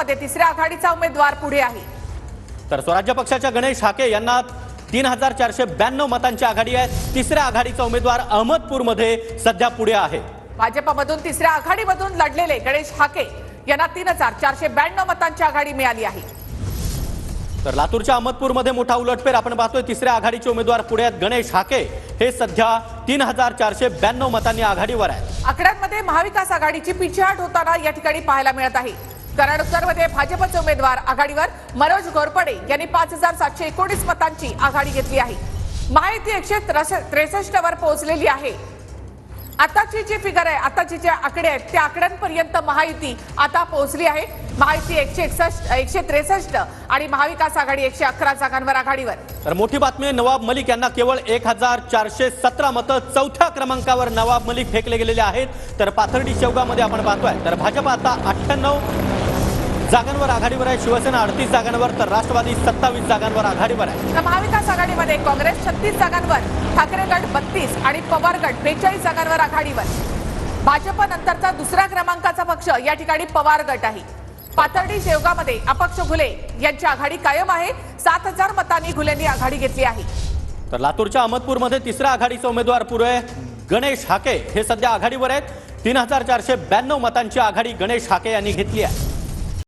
मध्ये तिसऱ्या आघाडीचा उमेदवार पुढे आहे। तर स्वराज्य पक्षाच्या गणेश हाके यांना 3492 मतांची आघाडी आहे। तिसऱ्या आघाडीचा उमेदवार अहमदपूरमध्ये सध्या पुढे आहे। भाजपमधून तिसऱ्या आघाडीमधून लढलेले गणेश हाके यांना 3492 मतांची आघाडी मिळाली आहे। तर लातूरच्या अहमदपूरमध्ये मोठा उलटफेर आपण पाहतोय। तिसऱ्या आघाडीचे उमेदवार पुढे आहेत। गणेश हाके हे सध्या 3492 मतांनी आघाडीवर आहेत। आकड्यांमध्ये महाविकास आघाडीची पिछेहाट होताना या ठिकाणी पाहायला मिळत आहे। कराड उत्तरमध्ये भाजपचे उमेदवार आघाडीवर मनोज घोरपडे यांनी 5719 मतांची आघाडी घेतली आहे। महायुती 163 वर पोहोचलेली आहे। आताची जी फिगर आहे, आताचे जे आकडे आहेत त्या आकड्यांपर्यंत महायुती आता पोहोचली आहे। महायुती 163 आणि महाविकास आघाडी 111 जागांवर आघाडीवर। तर मोठी बातमी आहे, नवाब मलिक यांना केवळ 1417 मतं, चौथ्या क्रमांकावर नवाब मलिक फेकले गेलेले आहेत। तर पाथर्डी शेवगावमध्ये आपण पाहतोय तर भाजप आता 98 जागांवर आघाडीवर आहे। शिवसेना 38 जागांवर तर राष्ट्रवादी 27 जागांवर आघाडीवर आहे। तर महाविकास आघाडीमध्ये काँग्रेस 36 जागांवर, ठाकरे गट 32 आणि पवार गट 42 जागांवर आघाडीवर। भाजप नंतरचा दुसऱ्या क्रमांकाचा पक्ष या ठिकाणी पवार गट आहे। पाथर्डी शेवगावमध्ये अपक्ष घुले यांची आघाडी कायम आहे। 7000 मतांनी घुलेंनी आघाडी घेतली आहे। तर लातूरच्या अहमदपूरमध्ये तिसऱ्या आघाडीचा उमेदवार पुढे गणेश हाके हे सध्या आघाडीवर आहेत। 3492 मतांची आघाडी गणेश हाके यांनी घेतली आहे।